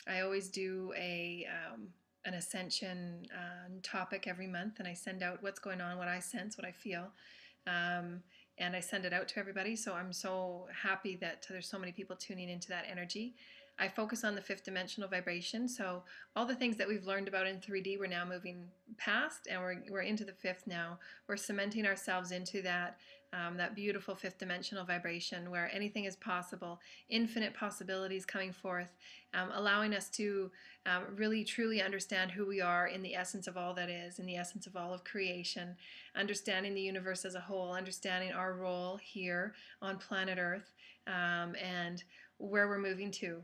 I always do an Ascension topic every month, and I send out what's going on, what I sense, what I feel. Um, and I send it out to everybody. So I'm so happy that there's so many people tuning into that energy. I focus on the fifth dimensional vibration. So all the things that we've learned about in 3D, we're now moving past, and we're into the fifth now. We're cementing ourselves into that beautiful fifth dimensional vibration where anything is possible, infinite possibilities coming forth, allowing us to really truly understand who we are in the essence of all that is, in the essence of all of creation, understanding the universe as a whole, understanding our role here on planet Earth, and where we're moving to.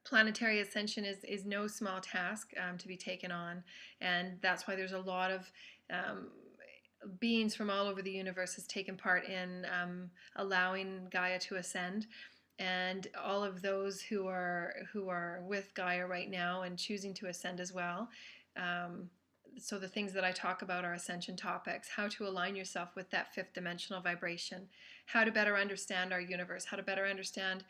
Planetary ascension is no small task to be taken on, and that's why there's a lot of beings from all over the universe has taken part in allowing Gaia to ascend, and all of those who are with Gaia right now and choosing to ascend as well. So the things that I talk about are ascension topics: how to align yourself with that fifth dimensional vibration, how to better understand our universe, how to better understand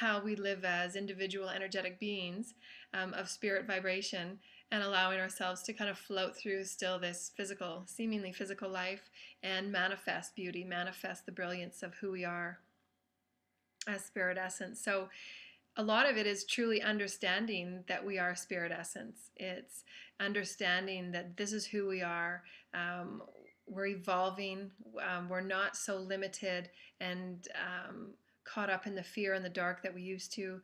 how we live as individual energetic beings of spirit vibration, and allowing ourselves to kind of float through still this physical, seemingly physical life, and manifest beauty, manifest the brilliance of who we are as spirit essence. So a lot of it is truly understanding that we are spirit essence. It's understanding that this is who we are. We're evolving. We're not so limited and caught up in the fear and the dark that we used to,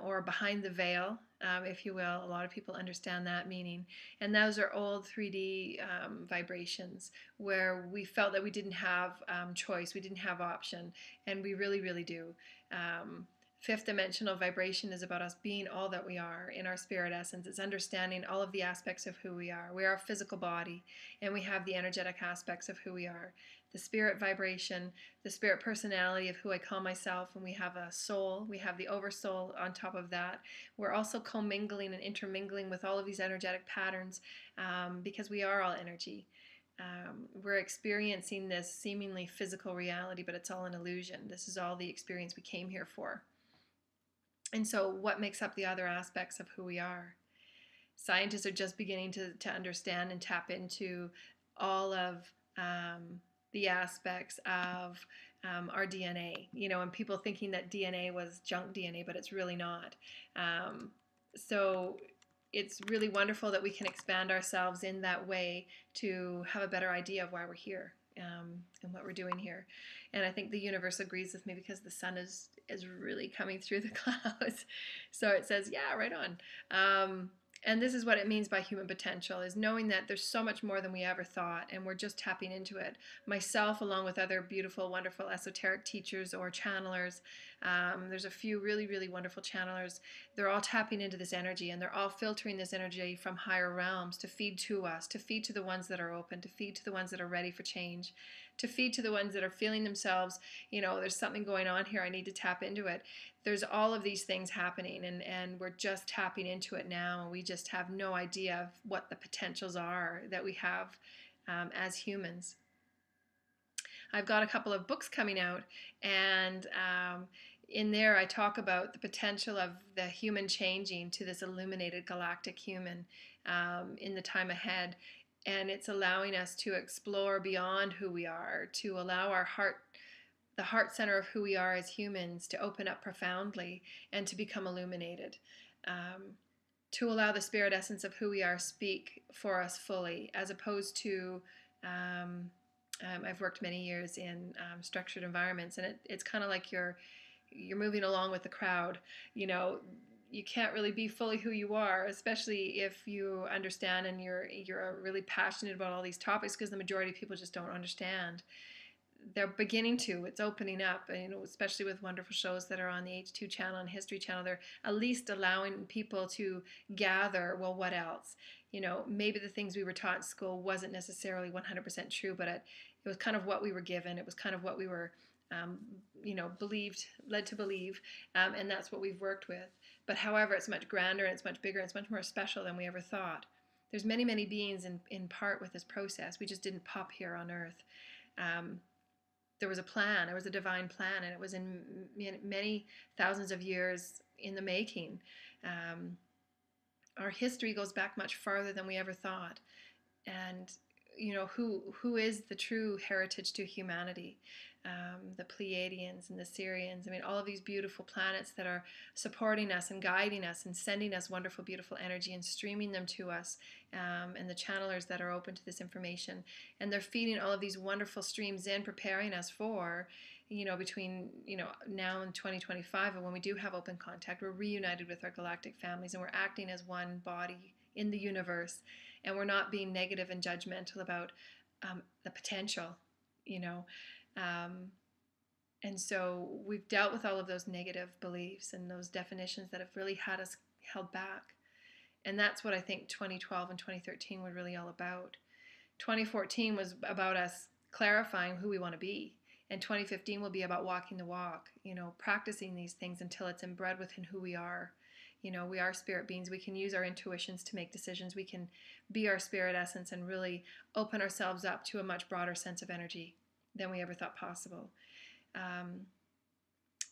or behind the veil, if you will. A lot of people understand that meaning. And those are old 3D vibrations where we felt that we didn't have choice, we didn't have option, and we really, really do. Fifth dimensional vibration is about us being all that we are in our spirit essence. It's understanding all of the aspects of who we are. We are a physical body, and we have the energetic aspects of who we are. The spirit vibration, the spirit personality of who I call myself, and we have a soul. We have the oversoul on top of that. We're also commingling and intermingling with all of these energetic patterns because we are all energy. We're experiencing this seemingly physical reality, but it's all an illusion. This is all the experience we came here for. And so what makes up the other aspects of who we are? Scientists are just beginning to understand and tap into all of the aspects of our DNA, and people thinking that DNA was junk DNA, but it's really not. So it's really wonderful that we can expand ourselves in that way to have a better idea of why we're here. And what we're doing here. And I think the universe agrees with me because the sun is really coming through the clouds. So it says, yeah, right on. And this is what it means by human potential, is knowing that there's so much more than we ever thought, and we're just tapping into it. Myself, along with other beautiful, wonderful esoteric teachers or channelers, there's a few really, really wonderful channelers. They're all tapping into this energy, and they're all filtering this energy from higher realms to feed to us, to feed to the ones that are open, to feed to the ones that are ready for change, to feed to the ones that are feeling themselves, there's something going on here, I need to tap into it. There's all of these things happening, and we're just tapping into it now, and we just have no idea of what the potentials are that we have as humans. I've got a couple of books coming out, and in there I talk about the potential of the human changing to this illuminated galactic human in the time ahead. And it's allowing us to explore beyond who we are, to allow our heart, the heart center of who we are as humans, to open up profoundly and to become illuminated. To allow the spirit essence of who we are speak for us fully, as opposed to I've worked many years in structured environments, and it's kind of like you're moving along with the crowd. You can't really be fully who you are, especially if you understand and you're really passionate about all these topics, because the majority of people just don't understand. They're beginning to. It's opening up, especially with wonderful shows that are on the H2 channel and History channel. They're at least allowing people to gather, well, what else? Maybe the things we were taught in school wasn't necessarily 100% true, but it was kind of what we were given. It was kind of what we were led to believe, and that's what we've worked with. But however, it's much grander, and it's much bigger, and it's much more special than we ever thought. There's many, many beings in part with this process. We just didn't pop here on Earth. There was a plan, there was a divine plan, and it was in many thousands of years in the making. Our history goes back much farther than we ever thought. And who is the true heritage to humanity? The Pleiadians and the Syrians. I mean, all of these beautiful planets that are supporting us and guiding us and sending us wonderful, beautiful energy and streaming them to us, and the channelers that are open to this information. And they're feeding all of these wonderful streams in, preparing us for, between, now and 2025, and when we do have open contact, we're reunited with our galactic families and we're acting as one body in the universe. And we're not being negative and judgmental about the potential, and so we've dealt with all of those negative beliefs and those definitions that have really had us held back. And that's what I think 2012 and 2013 were really all about. 2014 was about us clarifying who we want to be. And 2015 will be about walking the walk, practicing these things until it's inbred within who we are. We are spirit beings. We can use our intuitions to make decisions. We can be our spirit essence and really open ourselves up to a much broader sense of energy than we ever thought possible.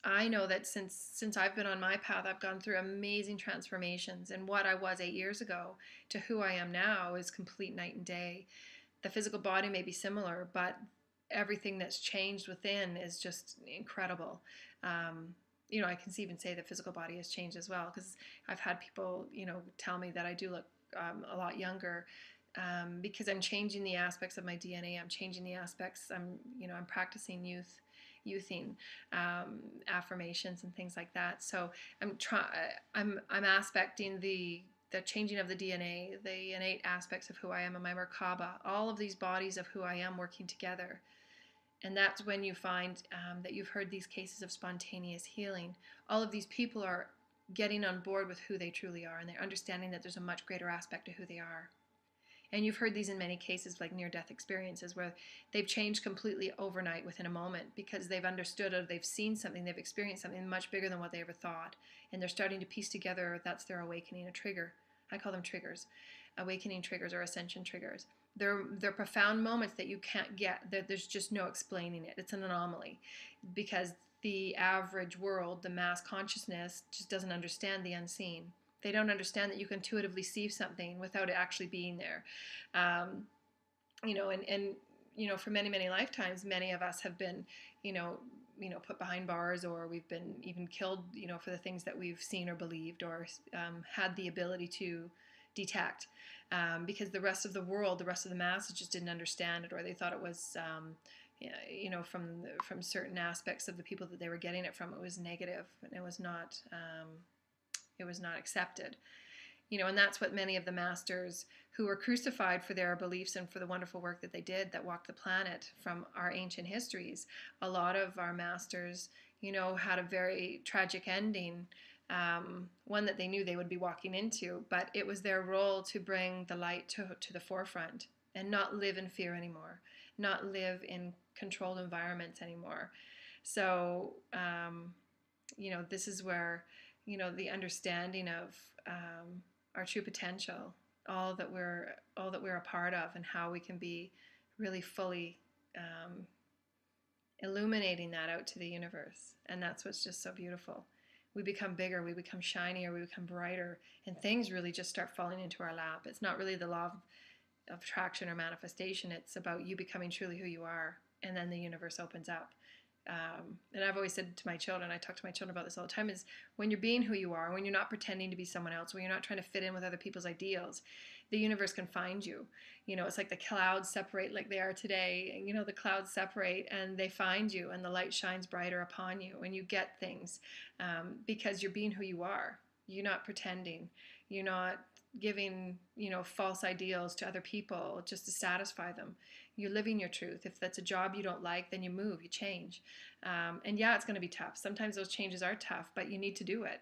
I know that since I've been on my path, I've gone through amazing transformations. And what I was 8 years ago to who I am now is complete night and day. The physical body may be similar, but everything that's changed within is just incredible. I can even say the physical body has changed as well, because I've had people, tell me that I do look a lot younger, because I'm changing the aspects of my DNA. I'm changing the aspects. I'm practicing youthing, affirmations and things like that. So I'm aspecting the changing of the DNA, the innate aspects of who I am, and my Merkaba, all of these bodies of who I am working together. And that's when you find that you've heard these cases of spontaneous healing. All of these people are getting on board with who they truly are, and they're understanding that there's a much greater aspect to who they are. And you've heard these in many cases, like near-death experiences, where they've changed completely overnight within a moment because they've understood or they've seen something, they've experienced something much bigger than what they ever thought. And they're starting to piece together, that's their awakening, a trigger. I call them triggers, awakening triggers or ascension triggers. They're profound moments that you can't get. There's just no explaining it. It's an anomaly because the average world, the mass consciousness, just doesn't understand the unseen. They don't understand that you can intuitively see something without it actually being there. For many, many lifetimes, many of us have been, put behind bars, or we've been even killed, for the things that we've seen or believed or had the ability to detect, because the rest of the world, the rest of the masses just didn't understand it, or they thought it was, from certain aspects of the people that they were getting it from, it was negative, and it was not accepted. And that's what many of the masters who were crucified for their beliefs and for the wonderful work that they did that walked the planet from our ancient histories. A lot of our masters, had a very tragic ending, one that they knew they would be walking into, but it was their role to bring the light to the forefront and not live in fear anymore, not live in controlled environments anymore. So, this is where, the understanding of our true potential, all that we're a part of, and how we can be really fully illuminating that out to the universe. And that's what's just so beautiful. We become bigger, we become shinier, we become brighter, and things really just start falling into our lap. It's not really the law of attraction or manifestation. It's about you becoming truly who you are, and then the universe opens up. And I've always said to my children, I talk to my children about this all the time, is when you're being who you are, when you're not pretending to be someone else, when you're not trying to fit in with other people's ideals, the universe can find you. It's like the clouds separate like they are today. The clouds separate and they find you, and the light shines brighter upon you, and you get things because you're being who you are. You're not pretending. You're not giving, false ideals to other people just to satisfy them. You're living your truth. If that's a job you don't like, then you move, you change. And yeah, it's going to be tough. Sometimes those changes are tough, but you need to do it.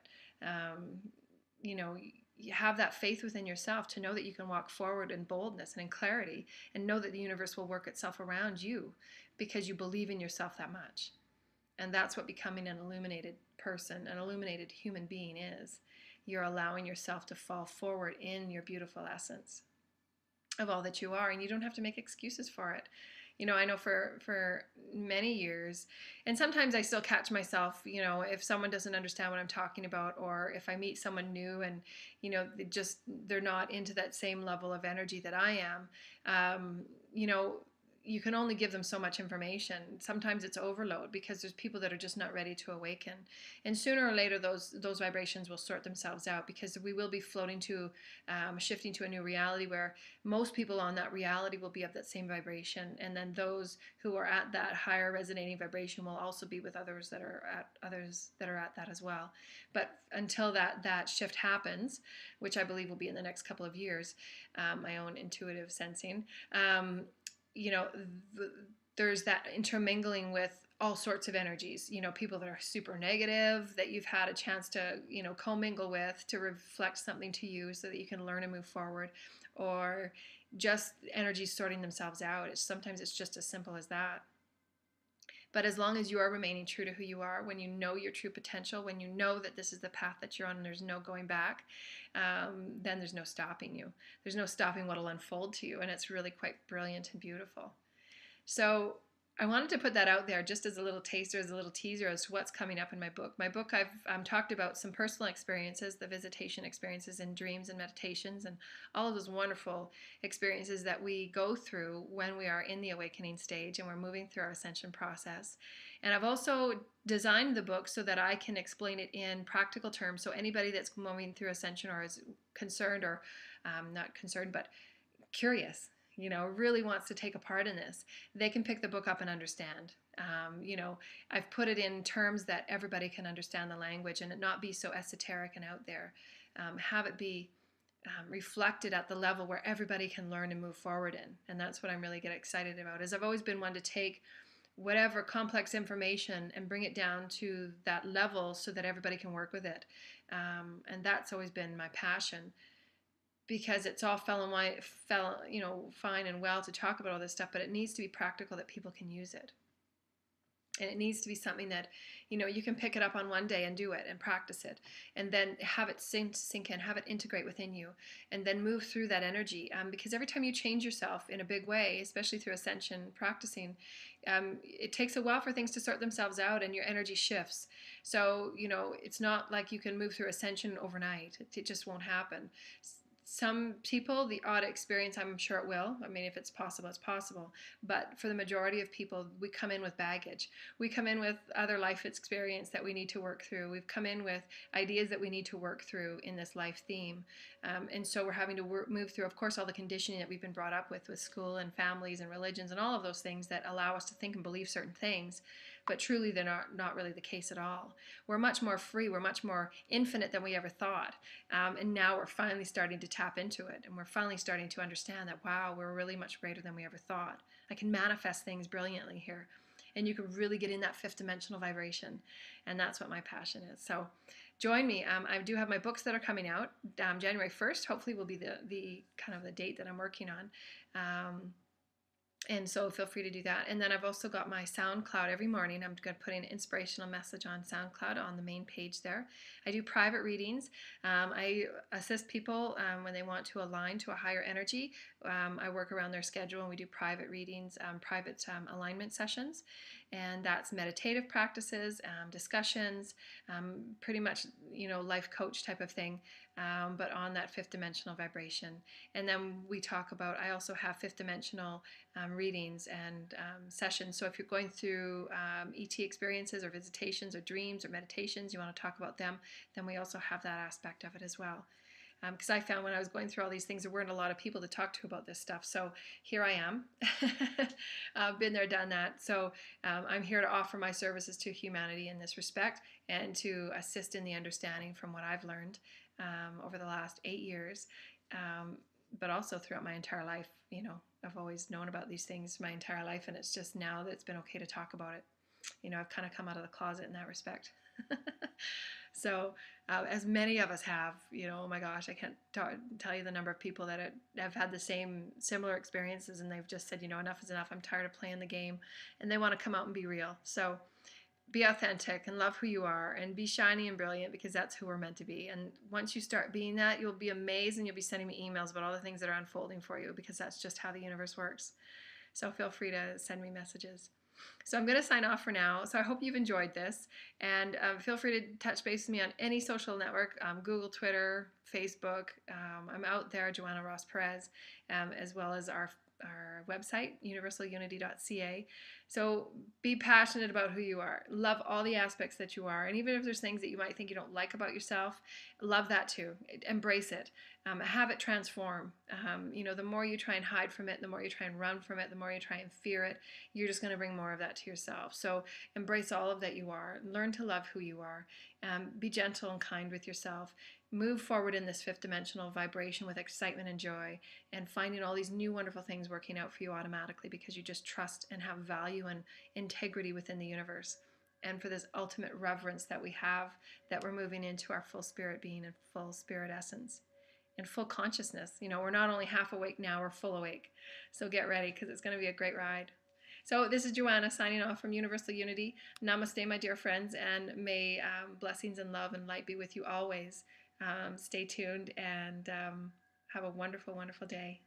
You have that faith within yourself to know that you can walk forward in boldness and in clarity, and know that the universe will work itself around you because you believe in yourself that much. And that's what becoming an illuminated person, an illuminated human being is. You're allowing yourself to fall forward in your beautiful essence of all that you are, and you don't have to make excuses for it. I know for many years, and sometimes I still catch myself, if someone doesn't understand what I'm talking about, or if I meet someone new and, they're not into that same level of energy that I am. um, you know, you can only give them so much information. Sometimes it's overload because there's people that are just not ready to awaken, and sooner or later those vibrations will sort themselves out, because we will be floating to, shifting to a new reality where most people on that reality will be of that same vibration, and then those who are at that higher resonating vibration will also be with others that are at that as well. But until that shift happens, which I believe will be in the next couple of years, my own intuitive sensing, you know, there's that intermingling with all sorts of energies, people that are super negative that you've had a chance to, commingle with, to reflect something to you so that you can learn and move forward, or just energies sorting themselves out. Sometimes it's just as simple as that. But as long as you are remaining true to who you are, when you know your true potential, when you know that this is the path that you're on and there's no going back, then there's no stopping you. There's no stopping what will unfold to you. And it's really quite brilliant and beautiful. So I wanted to put that out there just as a little taster, as a little teaser as to what's coming up in my book. My book, I've talked about some personal experiences, the visitation experiences in dreams and meditations, and all of those wonderful experiences that we go through when we are in the awakening stage and we're moving through our ascension process. And I've also designed the book so that I can explain it in practical terms. So anybody that's moving through ascension or is concerned, or not concerned, but curious, really wants to take a part in this, they can pick the book up and understand. I've put it in terms that everybody can understand the language and it not be so esoteric and out there. Have it be reflected at the level where everybody can learn and move forward in. And that's what I'm really get excited about. Is I've always been one to take whatever complex information and bring it down to that level so that everybody can work with it. And that's always been my passion, because it's all fine and well to talk about all this stuff, but it needs to be practical, that people can use it. And it needs to be something that, you can pick it up on one day and do it and practice it, and then have it sink in, have it integrate within you, and then move through that energy. Because every time you change yourself in a big way, especially through ascension practicing, it takes a while for things to sort themselves out and your energy shifts. So, it's not like you can move through ascension overnight. It just won't happen. Some people, the odd experience, I'm sure it will. I mean, if it's possible, it's possible. But for the majority of people, we come in with baggage. We come in with other life experience that we need to work through. We've come in with ideas that we need to work through in this life theme. And so we're having to move through, of course, all the conditioning that we've been brought up with school and families and religions and all of those things that allow us to think and believe certain things. But truly, they're not really the case at all. We're much more free. We're much more infinite than we ever thought. And now we're finally starting to tap into it. And we're finally starting to understand that, wow, we're really much greater than we ever thought. I can manifest things brilliantly here. And you can really get in that fifth dimensional vibration. And that's what my passion is. So join me. I do have my books that are coming out. January 1st, hopefully, will be the kind of the date that I'm working on. And so feel free to do that. And then I've also got my SoundCloud every morning. I'm going to put an inspirational message on SoundCloud on the main page there. I do private readings. I assist people when they want to align to a higher energy. I work around their schedule and we do private readings, private alignment sessions. And that's meditative practices, discussions, pretty much, life coach type of thing, but on that fifth dimensional vibration. And then we talk about, I also have fifth dimensional readings and sessions. So if you're going through ET experiences or visitations or dreams or meditations, you want to talk about them, then we also have that aspect of it as well. Because I found when I was going through all these things, there weren't a lot of people to talk to about this stuff. So here I am. I've been there, done that. So I'm here to offer my services to humanity in this respect and to assist in the understanding from what I've learned over the last 8 years, but also throughout my entire life. I've always known about these things my entire life, and it's just now that it's been okay to talk about it. I've kind of come out of the closet in that respect. So as many of us have, oh my gosh, I can't tell you the number of people that have had the similar experiences, and they've just said, enough is enough. I'm tired of playing the game, and they want to come out and be real. So be authentic and love who you are and be shiny and brilliant, because that's who we're meant to be. And once you start being that, you'll be amazed, and you'll be sending me emails about all the things that are unfolding for you, because that's just how the universe works. So feel free to send me messages. So I'm going to sign off for now. So I hope you've enjoyed this, and feel free to touch base with me on any social network, Google, Twitter, Facebook. I'm out there, Joanna RossPerez, as well as our website, universalunity.ca. So be passionate about who you are. Love all the aspects that you are. And even if there's things that you might think you don't like about yourself, love that too. Embrace it. Have it transform. The more you try and hide from it, the more you try and run from it, the more you try and fear it, you're just going to bring more of that to yourself. So embrace all of that you are. Learn to love who you are. Be gentle and kind with yourself. Move forward in this fifth dimensional vibration with excitement and joy, and finding all these new wonderful things working out for you automatically because you just trust and have value and integrity within the universe. And for this ultimate reverence that we have, that we're moving into our full spirit being and full spirit essence and full consciousness. We're not only half awake now, we're full awake. So get ready, because it's going to be a great ride. So this is Joanna signing off from Universal Unity. Namaste, my dear friends, and may blessings and love and light be with you always. Stay tuned and have a wonderful, wonderful day.